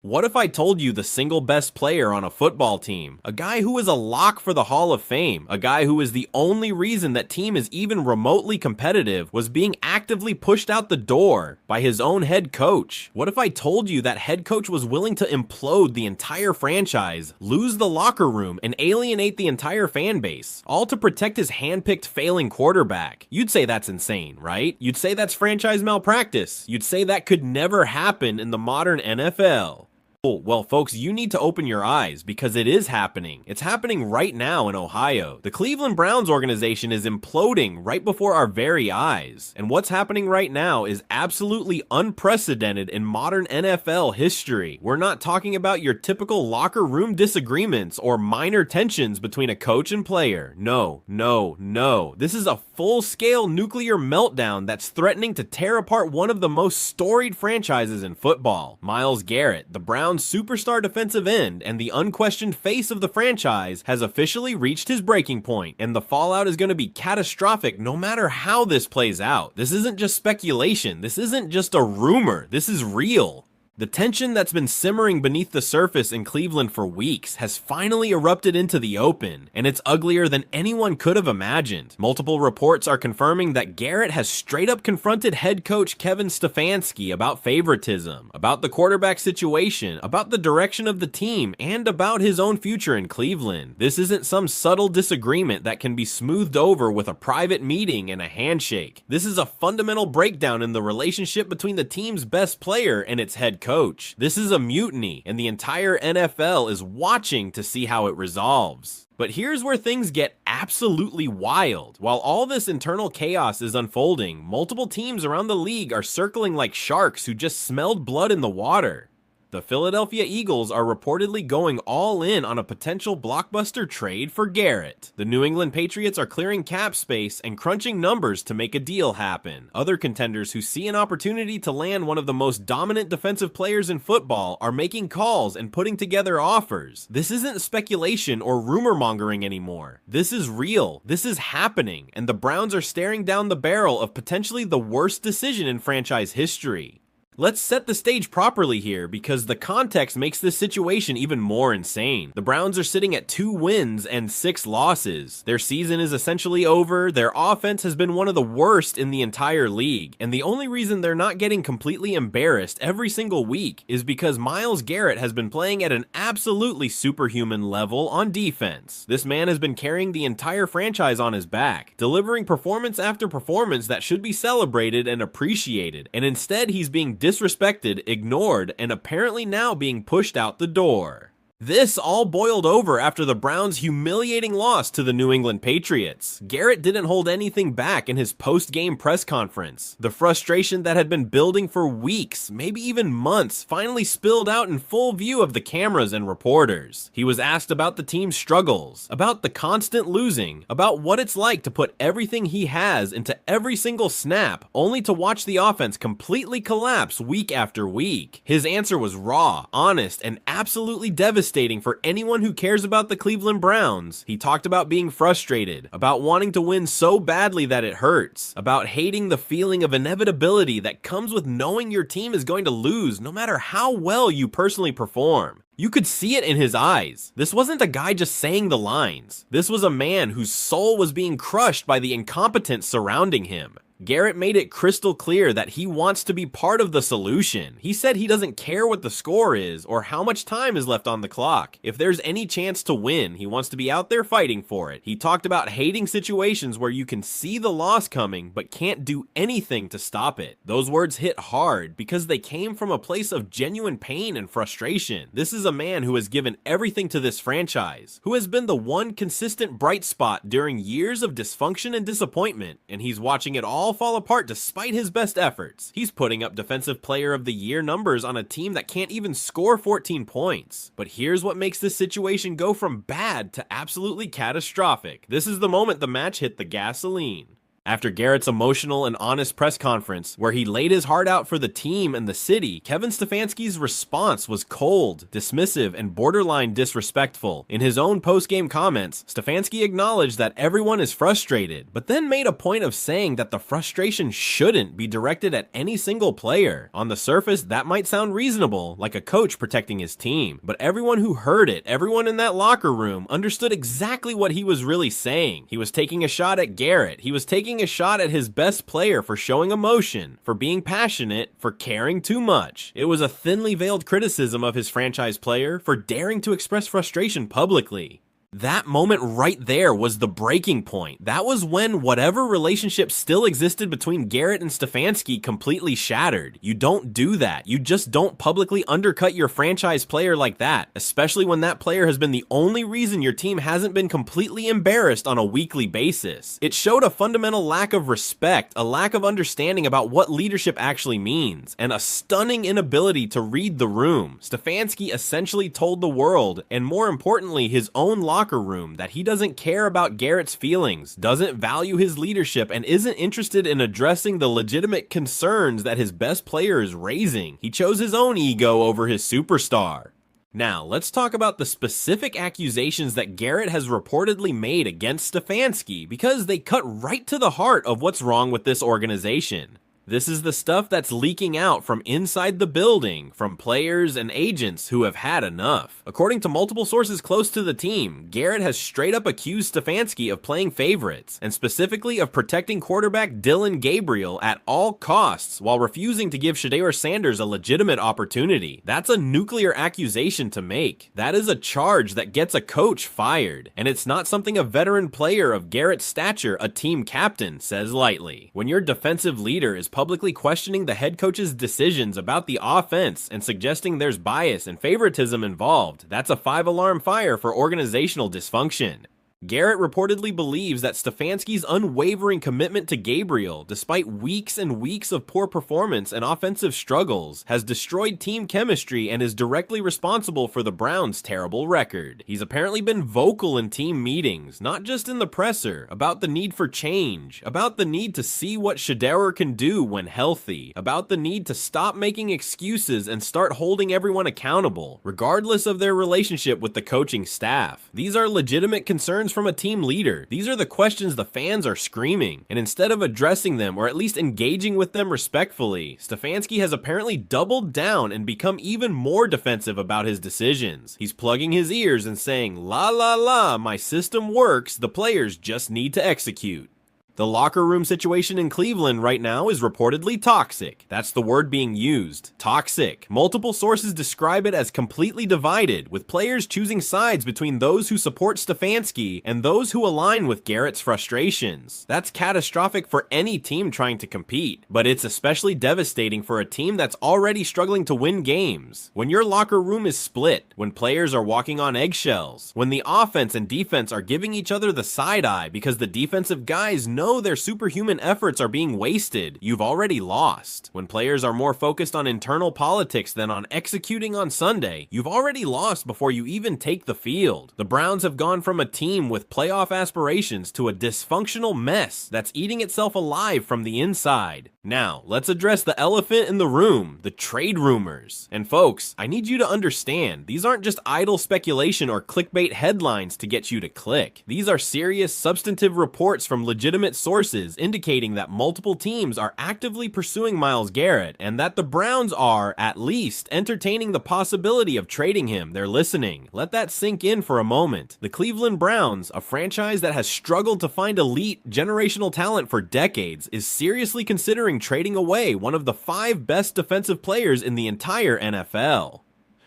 What if I told you the single best player on a football team, a guy who is a lock for the Hall of Fame, a guy who is the only reason that team is even remotely competitive, was being actively pushed out the door by his own head coach? What if I told you that head coach was willing to implode the entire franchise, lose the locker room, and alienate the entire fan base, all to protect his handpicked failing quarterback? You'd say that's insane, right? You'd say that's franchise malpractice. You'd say that could never happen in the modern NFL. Well, folks, you need to open your eyes because it is happening. It's happening right now in Ohio. The Cleveland Browns organization is imploding right before our very eyes. And what's happening right now is absolutely unprecedented in modern NFL history. We're not talking about your typical locker room disagreements or minor tensions between a coach and player. No, no, no. This is a full-scale nuclear meltdown that's threatening to tear apart one of the most storied franchises in football. Myles Garrett, the Browns superstar defensive end and the unquestioned face of the franchise, has officially reached his breaking point, and the fallout is going to be catastrophic no matter how this plays out. This isn't just speculation. This isn't just a rumor. This is real. The tension that's been simmering beneath the surface in Cleveland for weeks has finally erupted into the open, and it's uglier than anyone could have imagined. Multiple reports are confirming that Garrett has straight up confronted head coach Kevin Stefanski about favoritism, about the quarterback situation, about the direction of the team, and about his own future in Cleveland. This isn't some subtle disagreement that can be smoothed over with a private meeting and a handshake. This is a fundamental breakdown in the relationship between the team's best player and its head coach. This is a mutiny, and the entire NFL is watching to see how it resolves. But here's where things get absolutely wild. While all this internal chaos is unfolding, multiple teams around the league are circling like sharks who just smelled blood in the water. The Philadelphia Eagles are reportedly going all in on a potential blockbuster trade for Garrett. The New England Patriots are clearing cap space and crunching numbers to make a deal happen. Other contenders who see an opportunity to land one of the most dominant defensive players in football are making calls and putting together offers. This isn't speculation or rumor mongering anymore. This is real. This is happening, and the Browns are staring down the barrel of potentially the worst decision in franchise history. Let's set the stage properly here because the context makes this situation even more insane. The Browns are sitting at 2 wins and 6 losses. Their season is essentially over, their offense has been one of the worst in the entire league, and the only reason they're not getting completely embarrassed every single week is because Myles Garrett has been playing at an absolutely superhuman level on defense. This man has been carrying the entire franchise on his back, delivering performance after performance that should be celebrated and appreciated, and instead he's being disrespected, ignored, and apparently now being pushed out the door. This all boiled over after the Browns' humiliating loss to the New England Patriots. Garrett didn't hold anything back in his post-game press conference. The frustration that had been building for weeks, maybe even months, finally spilled out in full view of the cameras and reporters. He was asked about the team's struggles, about the constant losing, about what it's like to put everything he has into every single snap, only to watch the offense completely collapse week after week. His answer was raw, honest, and absolutely devastating for anyone who cares about the Cleveland Browns. He talked about being frustrated, about wanting to win so badly that it hurts, about hating the feeling of inevitability that comes with knowing your team is going to lose no matter how well you personally perform. You could see it in his eyes. This wasn't a guy just saying the lines. This was a man whose soul was being crushed by the incompetence surrounding him. Garrett made it crystal clear that he wants to be part of the solution. He said he doesn't care what the score is or how much time is left on the clock. If there's any chance to win, he wants to be out there fighting for it. He talked about hating situations where you can see the loss coming but can't do anything to stop it. Those words hit hard because they came from a place of genuine pain and frustration. This is a man who has given everything to this franchise, who has been the one consistent bright spot during years of dysfunction and disappointment, and he's watching it all fall apart despite his best efforts. He's putting up Defensive Player of the Year numbers on a team that can't even score 14 points. But here's what makes this situation go from bad to absolutely catastrophic. This is the moment the match hit the gasoline. After Garrett's emotional and honest press conference, where he laid his heart out for the team and the city, Kevin Stefanski's response was cold, dismissive, and borderline disrespectful. In his own post-game comments, Stefanski acknowledged that everyone is frustrated, but then made a point of saying that the frustration shouldn't be directed at any single player. On the surface, that might sound reasonable, like a coach protecting his team, but everyone who heard it, everyone in that locker room, understood exactly what he was really saying. He was taking a shot at Garrett. He was taking a shot at his best player for showing emotion, for being passionate, for caring too much. It was a thinly veiled criticism of his franchise player for daring to express frustration publicly. That moment right there was the breaking point. That was when whatever relationship still existed between Garrett and Stefanski completely shattered. You don't do that. You just don't publicly undercut your franchise player like that, especially when that player has been the only reason your team hasn't been completely embarrassed on a weekly basis. It showed a fundamental lack of respect, a lack of understanding about what leadership actually means, and a stunning inability to read the room. Stefanski essentially told the world, and more importantly, his own locker room, that he doesn't care about Garrett's feelings, doesn't value his leadership, and isn't interested in addressing the legitimate concerns that his best player is raising. He chose his own ego over his superstar. Now, let's talk about the specific accusations that Garrett has reportedly made against Stefanski, because they cut right to the heart of what's wrong with this organization. This is the stuff that's leaking out from inside the building, from players and agents who have had enough. According to multiple sources close to the team, Garrett has straight up accused Stefanski of playing favorites, and specifically of protecting quarterback Dillon Gabriel at all costs while refusing to give ShedeurSanders a legitimate opportunity. That's a nuclear accusation to make. That is a charge that gets a coach fired, and it's not something a veteran player of Garrett's stature, a team captain, says lightly. When your defensive leader is publicly questioning the head coach's decisions about the offense and suggesting there's bias and favoritism involved, that's a 5-alarm fire for organizational dysfunction. Garrett reportedly believes that Stefanski's unwavering commitment to Gabriel, despite weeks and weeks of poor performance and offensive struggles, has destroyed team chemistry and is directly responsible for the Browns' terrible record. He's apparently been vocal in team meetings, not just in the presser, about the need for change, about the need to see what Shedeur can do when healthy, about the need to stop making excuses and start holding everyone accountable, regardless of their relationship with the coaching staff. These are legitimate concerns from a team leader. These are the questions the fans are screaming, and instead of addressing them or at least engaging with them respectfully, Stefanski has apparently doubled down and become even more defensive about his decisions. He's plugging his ears and saying, "La la la, my system works, the players just need to execute." The locker room situation in Cleveland right now is reportedly toxic. That's the word being used. Toxic. Multiple sources describe it as completely divided, with players choosing sides between those who support Stefanski and those who align with Garrett's frustrations. That's catastrophic for any team trying to compete, but it's especially devastating for a team that's already struggling to win games. When your locker room is split, when players are walking on eggshells, when the offense and defense are giving each other the side eye because the defensive guys know their superhuman efforts are being wasted, you've already lost. When players are more focused on internal politics than on executing on Sunday, you've already lost before you even take the field. The Browns have gone from a team with playoff aspirations to a dysfunctional mess that's eating itself alive from the inside. Now, let's address the elephant in the room, the trade rumors. And folks, I need you to understand, these aren't just idle speculation or clickbait headlines to get you to click. These are serious, substantive reports from legitimate sources indicating that multiple teams are actively pursuing Myles Garrett and that the Browns are, at least, entertaining the possibility of trading him. They're listening. Let that sink in for a moment. The Cleveland Browns, a franchise that has struggled to find elite, generational talent for decades, is seriously considering trading away one of the 5 best defensive players in the entire NFL.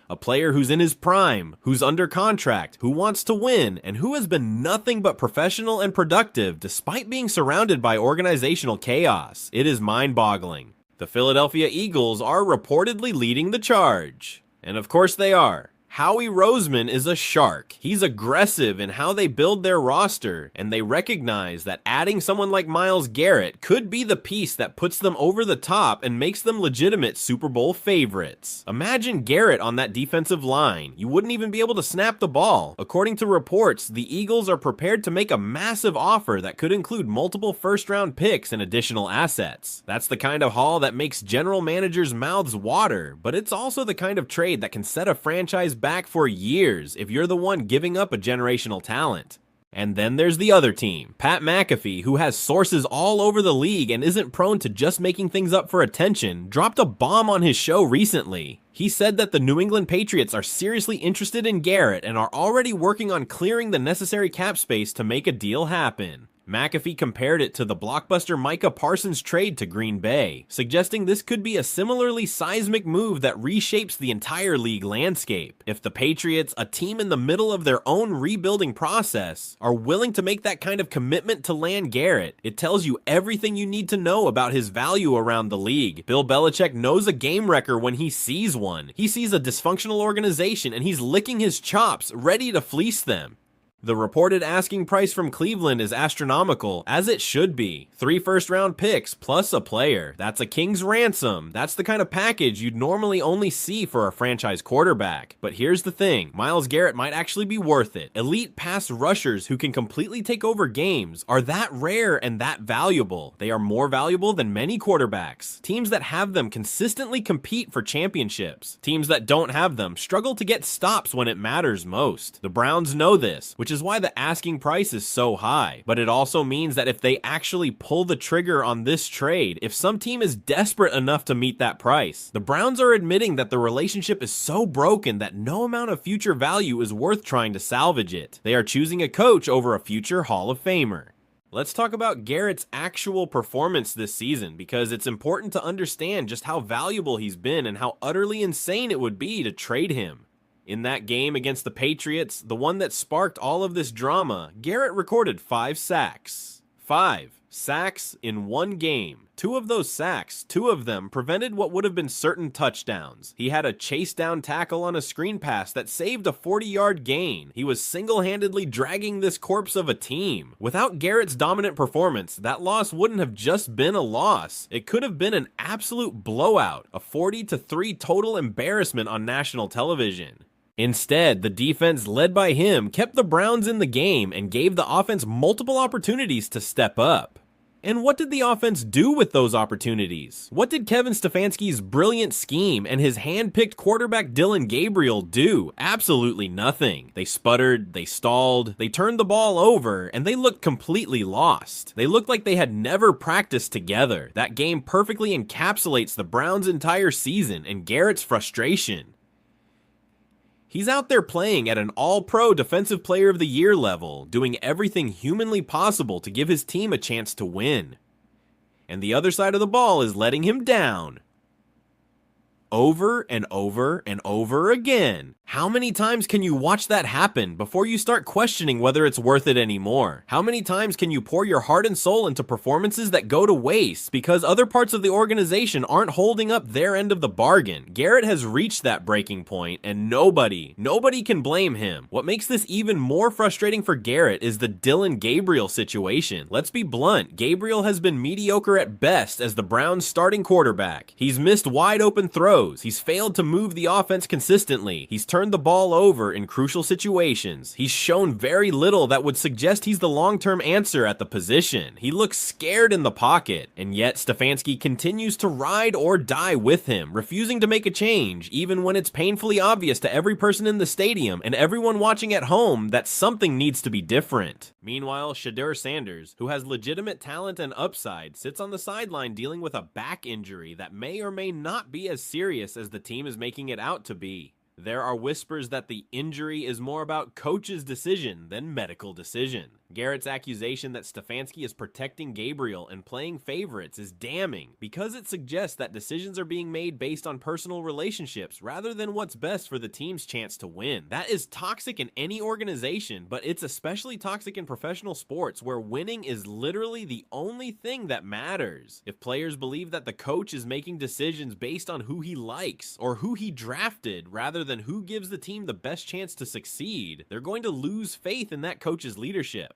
A player who's in his prime, who's under contract, who wants to win, and who has been nothing but professional and productive despite being surrounded by organizational chaos. It is mind-boggling. The Philadelphia Eagles are reportedly leading the charge. And of course they are. Howie Roseman is a shark. He's aggressive in how they build their roster, and they recognize that adding someone like Myles Garrett could be the piece that puts them over the top and makes them legitimate Super Bowl favorites. Imagine Garrett on that defensive line. You wouldn't even be able to snap the ball. According to reports, the Eagles are prepared to make a massive offer that could include multiple first-round picks and additional assets. That's the kind of haul that makes general managers' mouths water, but it's also the kind of trade that can set a franchise back for years if you're the one giving up a generational talent. And then there's the other team, Pat McAfee, who has sources all over the league and isn't prone to just making things up for attention, dropped a bomb on his show recently. He said that the New England Patriots are seriously interested in Garrett and are already working on clearing the necessary cap space to make a deal happen. McAfee compared it to the blockbuster Micah Parsons trade to Green Bay, suggesting this could be a similarly seismic move that reshapes the entire league landscape. If the Patriots, a team in the middle of their own rebuilding process, are willing to make that kind of commitment to land Garrett, it tells you everything you need to know about his value around the league. Bill Belichick knows a game wrecker when he sees one. He sees a dysfunctional organization and he's licking his chops, ready to fleece them. The reported asking price from Cleveland is astronomical, as it should be. 3 first-round picks plus a player. That's a king's ransom. That's the kind of package you'd normally only see for a franchise quarterback. But here's the thing, Myles Garrett might actually be worth it. Elite pass rushers who can completely take over games are that rare and that valuable. They are more valuable than many quarterbacks. Teams that have them consistently compete for championships. Teams that don't have them struggle to get stops when it matters most. The Browns know this, which is why the asking price is so high. But it also means that if they actually pull the trigger on this trade, if some team is desperate enough to meet that price, the Browns are admitting that the relationship is so broken that no amount of future value is worth trying to salvage it. They are choosing a coach over a future Hall of Famer. Let's talk about Garrett's actual performance this season, because it's important to understand just how valuable he's been and how utterly insane it would be to trade him. In that game against the Patriots, the one that sparked all of this drama, Garrett recorded 5 sacks. 5 sacks in one game. 2 of those sacks, 2 of them prevented what would have been certain touchdowns. He had a chase down tackle on a screen pass that saved a 40-yard gain. He was single-handedly dragging this corpse of a team. Without Garrett's dominant performance, that loss wouldn't have just been a loss. It could have been an absolute blowout, a 40-3 total embarrassment on national television. Instead, the defense led by him kept the Browns in the game and gave the offense multiple opportunities to step up. And what did the offense do with those opportunities? What did Kevin Stefanski's brilliant scheme and his hand-picked quarterback Dillon Gabriel do? Absolutely nothing. They sputtered, they stalled, they turned the ball over, and they looked completely lost. They looked like they had never practiced together. That game perfectly encapsulates the Browns' entire season and Garrett's frustration. He's out there playing at an all-pro Defensive Player of the Year level, doing everything humanly possible to give his team a chance to win. And the other side of the ball is letting him down. Over and over and over again. How many times can you watch that happen before you start questioning whether it's worth it anymore? How many times can you pour your heart and soul into performances that go to waste because other parts of the organization aren't holding up their end of the bargain? Garrett has reached that breaking point, and nobody can blame him. What makes this even more frustrating for Garrett is the Dillon Gabriel situation. Let's be blunt, Gabriel has been mediocre at best as the Browns' starting quarterback. He's missed wide open throws. He's failed to move the offense consistently. He's turned the ball over in crucial situations. He's shown very little that would suggest he's the long-term answer at the position. He looks scared in the pocket, and yet Stefanski continues to ride or die with him, refusing to make a change, even when it's painfully obvious to every person in the stadium and everyone watching at home that something needs to be different. Meanwhile, ShedeurSanders, who has legitimate talent and upside, sits on the sideline dealing with a back injury that may or may not be as serious as the team is making it out to be. There are whispers that the injury is more about coach's decision than medical decision. Garrett's accusation that Stefanski is protecting Gabriel and playing favorites is damning because it suggests that decisions are being made based on personal relationships rather than what's best for the team's chance to win. That is toxic in any organization, but it's especially toxic in professional sports where winning is literally the only thing that matters. If players believe that the coach is making decisions based on who he likes or who he drafted rather than who gives the team the best chance to succeed, they're going to lose faith in that coach's leadership.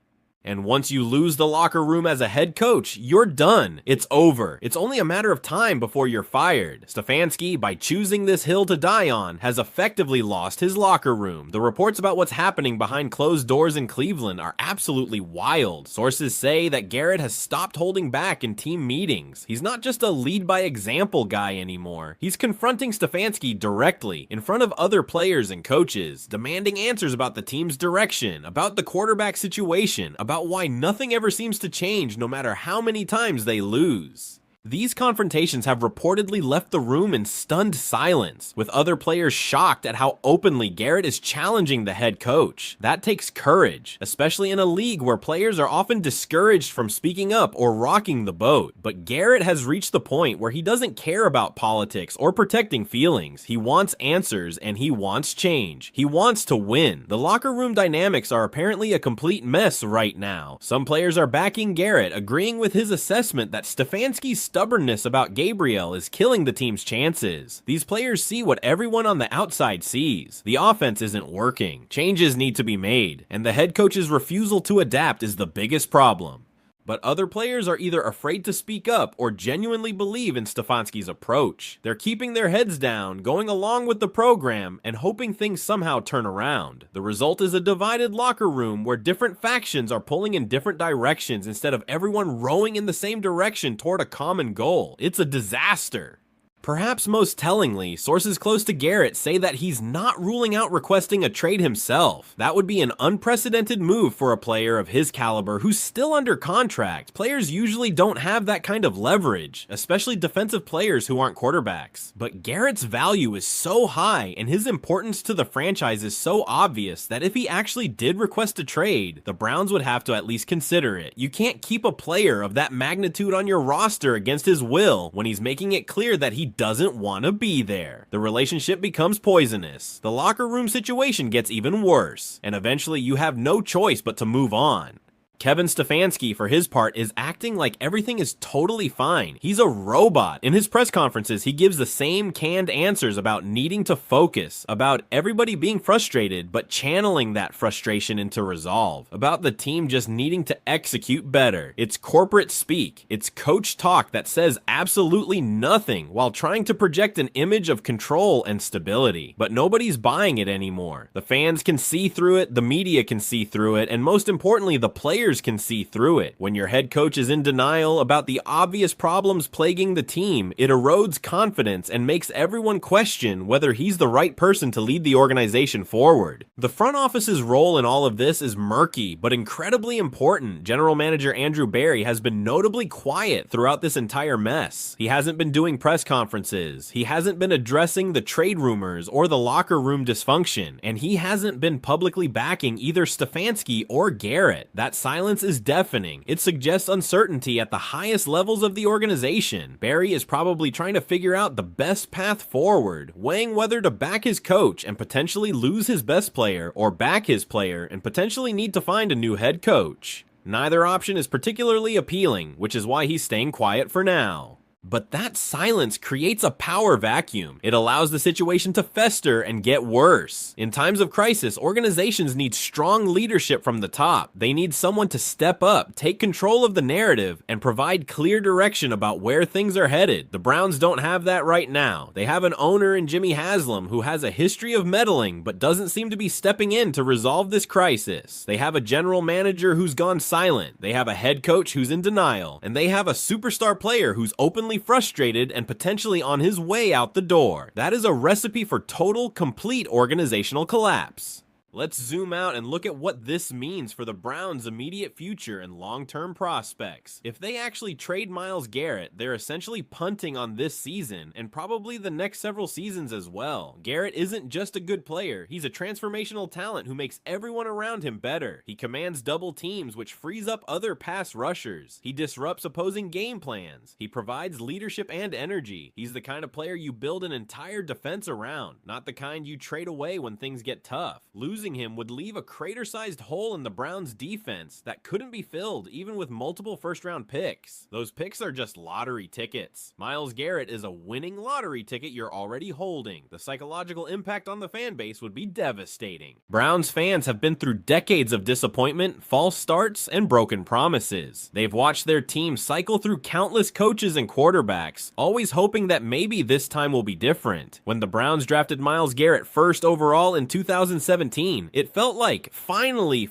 And once you lose the locker room as a head coach, you're done. It's over. It's only a matter of time before you're fired. Stefanski, by choosing this hill to die on, has effectively lost his locker room. The reports about what's happening behind closed doors in Cleveland are absolutely wild. Sources say that Garrett has stopped holding back in team meetings. He's not just a lead-by-example guy anymore. He's confronting Stefanski directly, in front of other players and coaches, demanding answers about the team's direction, about the quarterback situation, about why nothing ever seems to change no matter how many times they lose. These confrontations have reportedly left the room in stunned silence, with other players shocked at how openly Garrett is challenging the head coach. That takes courage, especially in a league where players are often discouraged from speaking up or rocking the boat. But Garrett has reached the point where he doesn't care about politics or protecting feelings. He wants answers and he wants change. He wants to win. The locker room dynamics are apparently a complete mess right now. Some players are backing Garrett, agreeing with his assessment that Stefanski's stubbornness about Gabriel is killing the team's chances. These players see what everyone on the outside sees. The offense isn't working. Changes need to be made, and the head coach's refusal to adapt is the biggest problem. But other players are either afraid to speak up or genuinely believe in Stefanski's approach. They're keeping their heads down, going along with the program, and hoping things somehow turn around. The result is a divided locker room where different factions are pulling in different directions instead of everyone rowing in the same direction toward a common goal. It's a disaster. Perhaps most tellingly, sources close to Garrett say that he's not ruling out requesting a trade himself. That would be an unprecedented move for a player of his caliber who's still under contract. Players usually don't have that kind of leverage, especially defensive players who aren't quarterbacks. But Garrett's value is so high and his importance to the franchise is so obvious that if he actually did request a trade, the Browns would have to at least consider it. You can't keep a player of that magnitude on your roster against his will when he's making it clear that he doesn't want to be there. The relationship becomes poisonous. The locker room situation gets even worse, and eventually you have no choice but to move on. Kevin Stefanski, for his part, is acting like everything is totally fine. He's a robot. In his press conferences, he gives the same canned answers about needing to focus, about everybody being frustrated, but channeling that frustration into resolve, about the team just needing to execute better. It's corporate speak. It's coach talk that says absolutely nothing while trying to project an image of control and stability. But nobody's buying it anymore. The fans can see through it, the media can see through it, and most importantly, the players can see through it. When your head coach is in denial about the obvious problems plaguing the team, it erodes confidence and makes everyone question whether he's the right person to lead the organization forward. The front office's role in all of this is murky, but incredibly important. General Manager Andrew Berry has been notably quiet throughout this entire mess. He hasn't been doing press conferences, he hasn't been addressing the trade rumors or the locker room dysfunction, and he hasn't been publicly backing either Stefanski or Garrett. That silence is deafening. It suggests uncertainty at the highest levels of the organization. Berry is probably trying to figure out the best path forward, weighing whether to back his coach and potentially lose his best player, or back his player and potentially need to find a new head coach. Neither option is particularly appealing, which is why he's staying quiet for now. But that silence creates a power vacuum. It allows the situation to fester and get worse. In times of crisis, organizations need strong leadership from the top. They need someone to step up, take control of the narrative, and provide clear direction about where things are headed. The Browns don't have that right now. They have an owner in Jimmy Haslam who has a history of meddling but doesn't seem to be stepping in to resolve this crisis. They have a general manager who's gone silent. They have a head coach who's in denial. And they have a superstar player who's openly frustrated and potentially on his way out the door. That is a recipe for total, complete organizational collapse. Let's zoom out and look at what this means for the Browns' immediate future and long-term prospects. If they actually trade Myles Garrett, they're essentially punting on this season and probably the next several seasons as well. Garrett isn't just a good player, he's a transformational talent who makes everyone around him better. He commands double teams, which frees up other pass rushers. He disrupts opposing game plans. He provides leadership and energy. He's the kind of player you build an entire defense around, not the kind you trade away when things get tough. Losing him would leave a crater-sized hole in the Browns' defense that couldn't be filled even with multiple first-round picks. Those picks are just lottery tickets. Myles Garrett is a winning lottery ticket you're already holding. The psychological impact on the fan base would be devastating. Browns fans have been through decades of disappointment, false starts, and broken promises. They've watched their team cycle through countless coaches and quarterbacks, always hoping that maybe this time will be different. When the Browns drafted Myles Garrett first overall in 2017, it felt like finally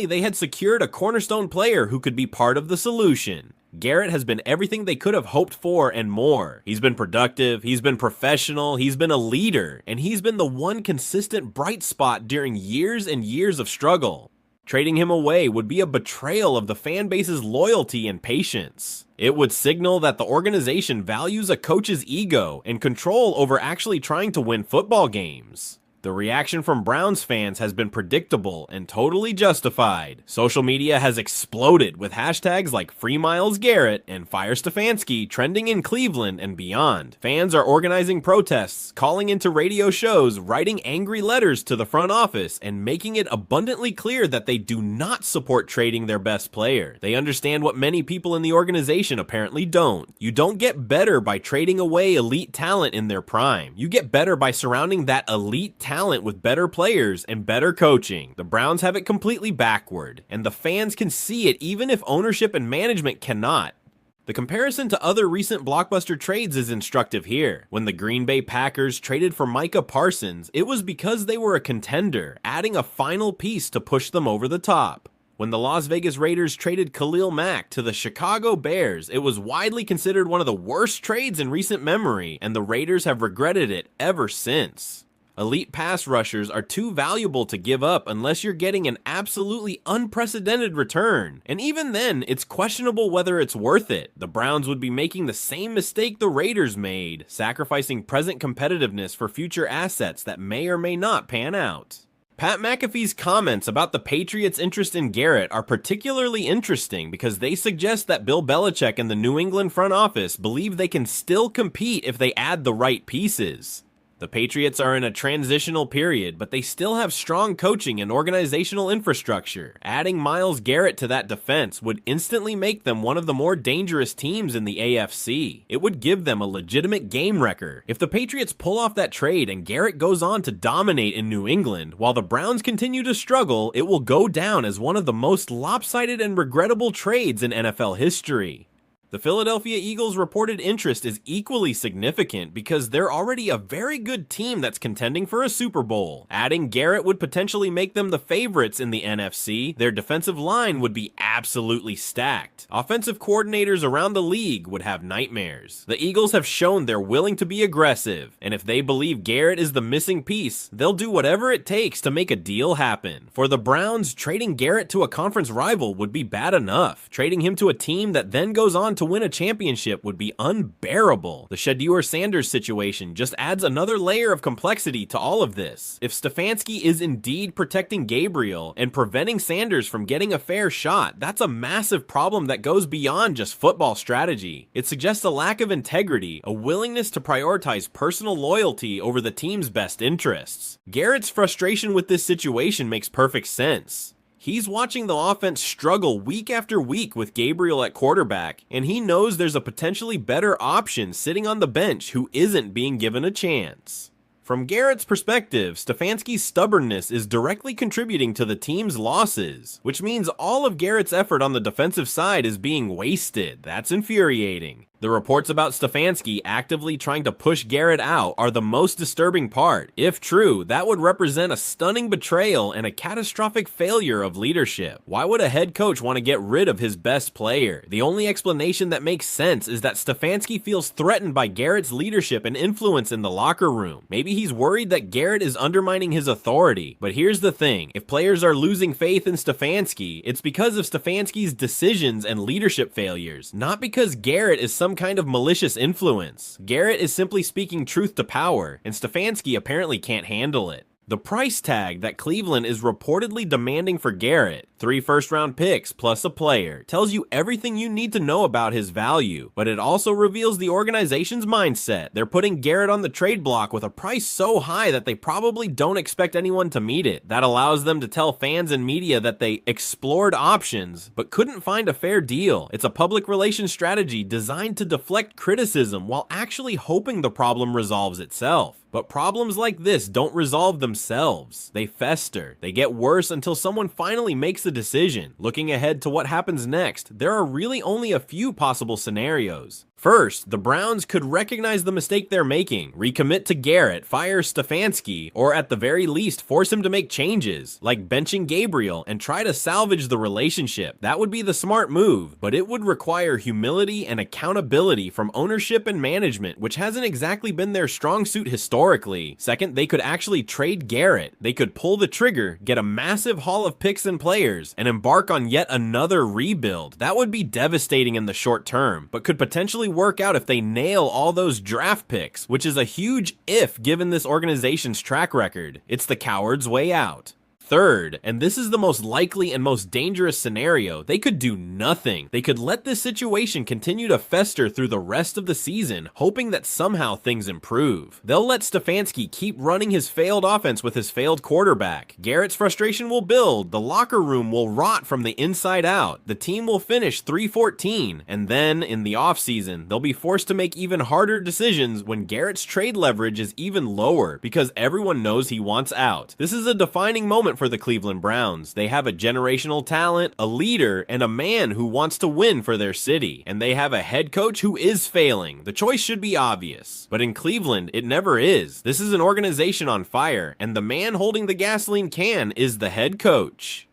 they had secured a cornerstone player who could be part of the solution. Garrett has been everything they could have hoped for and more. He's been productive, he's been professional, he's been a leader, and he's been the one consistent bright spot during years and years of struggle. Trading him away would be a betrayal of the fan base's loyalty and patience. It would signal that the organization values a coach's ego and control over actually trying to win football games. The reaction from Browns fans has been predictable and totally justified. Social media has exploded with hashtags like Free Myles Garrett and Fire Stefanski trending in Cleveland and beyond. Fans are organizing protests, calling into radio shows, writing angry letters to the front office, and making it abundantly clear that they do not support trading their best player. They understand what many people in the organization apparently don't. You don't get better by trading away elite talent in their prime. You get better by surrounding that elite talent with better players and better coaching. The Browns have it completely backward, and the fans can see it even if ownership and management cannot. The comparison to other recent blockbuster trades is instructive here. When the Green Bay Packers traded for Micah Parsons, it was because they were a contender, adding a final piece to push them over the top. When the Las Vegas Raiders traded Khalil Mack to the Chicago Bears, it was widely considered one of the worst trades in recent memory, and the Raiders have regretted it ever since. Elite pass rushers are too valuable to give up unless you're getting an absolutely unprecedented return. And even then, it's questionable whether it's worth it. The Browns would be making the same mistake the Raiders made, sacrificing present competitiveness for future assets that may or may not pan out. Pat McAfee's comments about the Patriots' interest in Garrett are particularly interesting because they suggest that Bill Belichick and the New England front office believe they can still compete if they add the right pieces. The Patriots are in a transitional period, but they still have strong coaching and organizational infrastructure. Adding Myles Garrett to that defense would instantly make them one of the more dangerous teams in the AFC. It would give them a legitimate game wrecker. If the Patriots pull off that trade and Garrett goes on to dominate in New England, while the Browns continue to struggle, it will go down as one of the most lopsided and regrettable trades in NFL history. The Philadelphia Eagles' reported interest is equally significant because they're already a very good team that's contending for a Super Bowl. Adding Garrett would potentially make them the favorites in the NFC. Their defensive line would be absolutely stacked. Offensive coordinators around the league would have nightmares. The Eagles have shown they're willing to be aggressive, and if they believe Garrett is the missing piece, they'll do whatever it takes to make a deal happen. For the Browns, trading Garrett to a conference rival would be bad enough. Trading him to a team that then goes on to win a championship would be unbearable. The ShedeurSanders situation just adds another layer of complexity to all of this. If Stefanski is indeed protecting Gabriel and preventing Sanders from getting a fair shot, that's a massive problem that goes beyond just football strategy. It suggests a lack of integrity, a willingness to prioritize personal loyalty over the team's best interests. Garrett's frustration with this situation makes perfect sense. He's watching the offense struggle week after week with Gabriel at quarterback, and he knows there's a potentially better option sitting on the bench who isn't being given a chance. From Garrett's perspective, Stefanski's stubbornness is directly contributing to the team's losses, which means all of Garrett's effort on the defensive side is being wasted. That's infuriating. The reports about Stefanski actively trying to push Garrett out are the most disturbing part. If true, that would represent a stunning betrayal and a catastrophic failure of leadership. Why would a head coach want to get rid of his best player? The only explanation that makes sense is that Stefanski feels threatened by Garrett's leadership and influence in the locker room. Maybe he's worried that Garrett is undermining his authority. But here's the thing, if players are losing faith in Stefanski, it's because of Stefanski's decisions and leadership failures, not because Garrett is some kind of malicious influence. Garrett is simply speaking truth to power, and Stefanski apparently can't handle it. The price tag that Cleveland is reportedly demanding for Garrett, 3 first-round picks plus a player, tells you everything you need to know about his value, but it also reveals the organization's mindset. They're putting Garrett on the trade block with a price so high that they probably don't expect anyone to meet it. That allows them to tell fans and media that they explored options, but couldn't find a fair deal. It's a public relations strategy designed to deflect criticism while actually hoping the problem resolves itself. But problems like this don't resolve themselves. They fester. They get worse until someone finally makes a decision. Looking ahead to what happens next, there are really only a few possible scenarios. First, the Browns could recognize the mistake they're making, recommit to Garrett, fire Stefanski, or at the very least force him to make changes, like benching Gabriel, and try to salvage the relationship. That would be the smart move, but it would require humility and accountability from ownership and management, which hasn't exactly been their strong suit historically. Second, they could actually trade Garrett. They could pull the trigger, get a massive haul of picks and players, and embark on yet another rebuild. That would be devastating in the short term, but could potentially work out if they nail all those draft picks, which is a huge if given this organization's track record. It's the coward's way out. Third, and this is the most likely and most dangerous scenario, they could do nothing. They could let this situation continue to fester through the rest of the season, hoping that somehow things improve. They'll let Stefanski keep running his failed offense with his failed quarterback. Garrett's frustration will build, the locker room will rot from the inside out, the team will finish 3-14, and then, in the offseason, they'll be forced to make even harder decisions when Garrett's trade leverage is even lower, because everyone knows he wants out. This is a defining moment for the Cleveland Browns. They have a generational talent, a leader, and a man who wants to win for their city. And they have a head coach who is failing. The choice should be obvious. But in Cleveland, it never is. This is an organization on fire, and the man holding the gasoline can is the head coach.